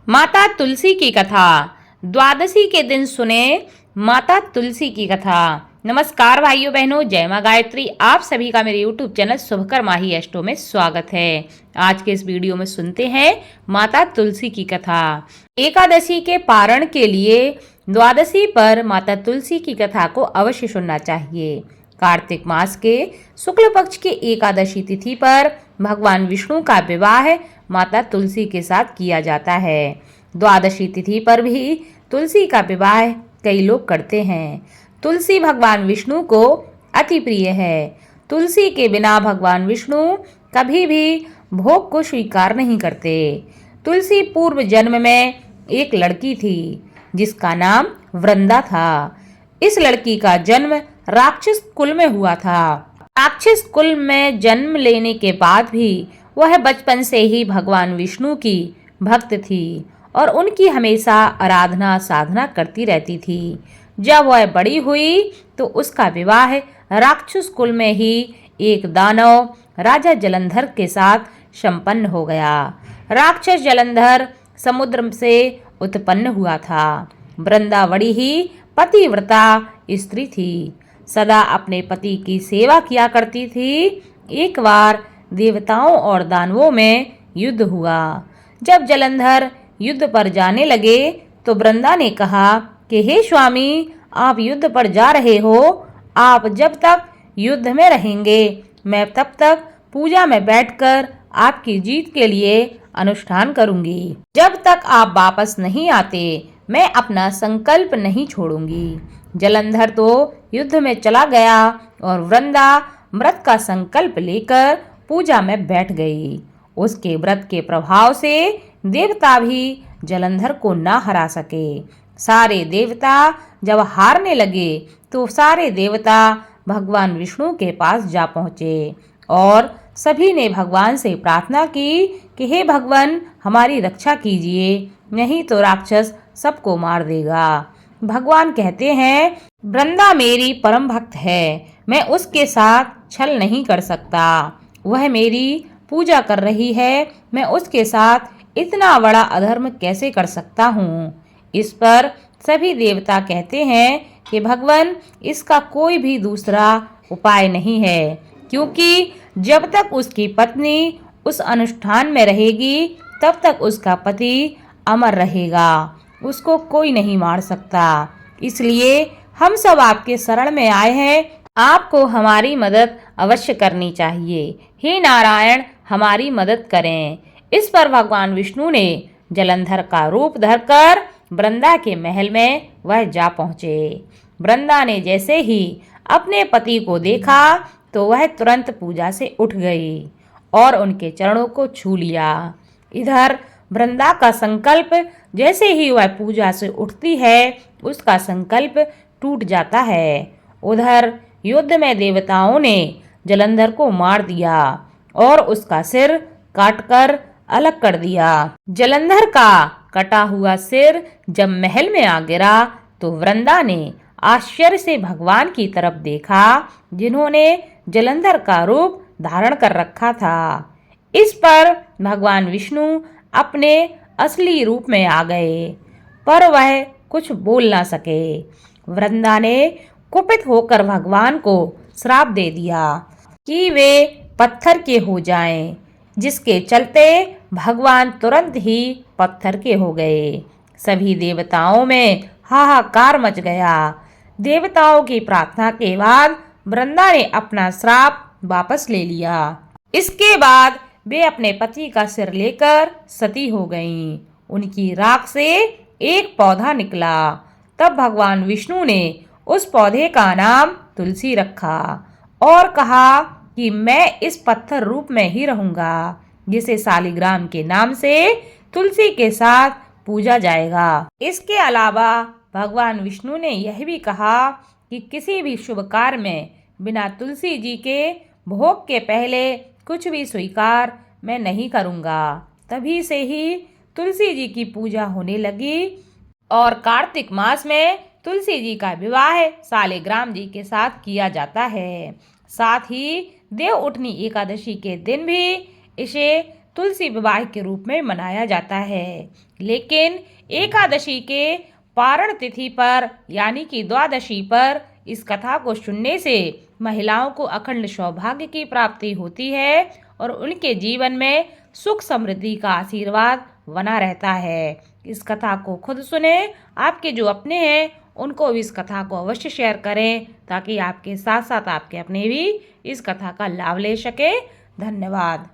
माता तुलसी की कथा। द्वादशी के दिन सुने माता तुलसी की कथा। नमस्कार भाइयों बहनों, जय मां गायत्री। आप सभी का मेरे YouTube चैनल शुभकर माही अष्टो में स्वागत है। आज के इस वीडियो में सुनते हैं माता तुलसी की कथा। एकादशी के पारण के लिए द्वादशी पर माता तुलसी की कथा को अवश्य सुनना चाहिए। कार्तिक मास के शुक्ल पक्ष की एकादशी तिथि पर भगवान विष्णु का विवाह माता तुलसी के साथ किया जाता है। द्वादशी तिथि पर भी तुलसी का विवाह कई लोग करते हैं। तुलसी भगवान विष्णु को अति प्रिय है। तुलसी के बिना भगवान विष्णु कभी भी भोग को स्वीकार नहीं करते। तुलसी पूर्व जन्म में एक लड़की थी जिसका नाम वृंदा था। इस लड़की का जन्म राक्षस कुल में हुआ था। राक्षस कुल में जन्म लेने के बाद भी वह बचपन से ही भगवान विष्णु की भक्त थी और उनकी हमेशा आराधना साधना करती रहती थी। जब वह बड़ी हुई तो उसका विवाह राक्षस कुल में ही एक दानव राजा जलंधर के साथ संपन्न हो गया। राक्षस जलंधर समुद्र से उत्पन्न हुआ था। वृंदा बड़ी ही पतिव्रता स्त्री थी, सदा अपने पति की सेवा किया करती थी। एक बार देवताओं और दानवों में युद्ध हुआ। जब जलंधर युद्ध पर जाने लगे तो वृंदा ने कहा कि हे स्वामी, आप युद्ध पर जा रहे हो, आप जब तक युद्ध में रहेंगे मैं तब तक पूजा में बैठकर आपकी जीत के लिए अनुष्ठान करूंगी। जब तक आप वापस नहीं आते मैं अपना संकल्प नहीं छोड़ूंगी। जलंधर तो युद्ध में चला गया और वृंदा व्रत का संकल्प लेकर पूजा में बैठ गई। उसके व्रत के प्रभाव से देवता भी जलंधर को ना हरा सके। सारे देवता जब हारने लगे तो सारे देवता भगवान विष्णु के पास जा पहुँचे और सभी ने भगवान से प्रार्थना की कि हे भगवान, हमारी रक्षा कीजिए, नहीं तो राक्षस सबको मार देगा। भगवान कहते हैं, वृंदा मेरी परम भक्त है, मैं उसके साथ छल नहीं कर सकता। वह मेरी पूजा कर रही है, मैं उसके साथ इतना बड़ा अधर्म कैसे कर सकता हूँ। इस पर सभी देवता कहते हैं कि भगवान, इसका कोई भी दूसरा उपाय नहीं है, क्योंकि जब तक उसकी पत्नी उस अनुष्ठान में रहेगी तब तक उसका पति अमर रहेगा, उसको कोई नहीं मार सकता। इसलिए हम सब आपके शरण में आए हैं, आपको हमारी मदद अवश्य करनी चाहिए। हे नारायण, हमारी मदद करें। इस पर भगवान विष्णु ने जलंधर का रूप धरकर वृंदा के महल में वह जा पहुँचे। वृंदा ने जैसे ही अपने पति को देखा तो वह तुरंत पूजा से उठ गई और उनके चरणों को छू लिया। इधर वृंदा का संकल्प जैसे ही वह पूजा से उठती है उसका संकल्प टूट जाता है। उधर युद्ध में देवताओं ने जलंधर को मार दिया और उसका सिर काटकर अलग कर दिया। जलंधर का कटा हुआ सिर जब महल में आ गिरा तो वृंदा ने आश्चर्य से भगवान की तरफ देखा, जिन्होंने जलंधर का रूप धारण कर रखा था। इस पर भगवान विष्णु अपने असली रूप में आ गए, पर वह कुछ बोल ना सके। वृंदा ने कुपित होकर भगवान को श्राप दे दिया कि वे पत्थर के हो जाएं, जिसके चलते भगवान तुरंत ही पत्थर के हो गए। सभी देवताओं में हाहाकार मच गया। देवताओं की प्रार्थना के बाद वृंदा ने अपना श्राप वापस ले लिया। इसके बाद वे अपने पति का सिर लेकर सती हो गईं। उनकी राख से एक पौधा निकला। तब भगवान विष्णु ने उस पौधे का नाम तुलसी रखा और कहा कि मैं इस पत्थर रूप में ही रहूंगा, जिसे शालिग्राम के नाम से तुलसी के साथ पूजा जाएगा। इसके अलावा भगवान विष्णु ने यह भी कहा कि किसी भी शुभ कार्य में बिना तुलसी जी के भोग के पहले कुछ भी स्वीकार मैं नहीं करूंगा। तभी से ही तुलसी जी की पूजा होने लगी और कार्तिक मास में तुलसी जी का विवाह शालिग्राम जी के साथ किया जाता है। साथ ही देव उठनी एकादशी के दिन भी इसे तुलसी विवाह के रूप में मनाया जाता है। लेकिन एकादशी के पारण तिथि पर यानी कि द्वादशी पर इस कथा को सुनने से महिलाओं को अखंड सौभाग्य की प्राप्ति होती है और उनके जीवन में सुख समृद्धि का आशीर्वाद बना रहता है। इस कथा को खुद सुने, आपके जो अपने हैं उनको भी इस कथा को अवश्य शेयर करें ताकि आपके साथ साथ आपके अपने भी इस कथा का लाभ ले सके। धन्यवाद।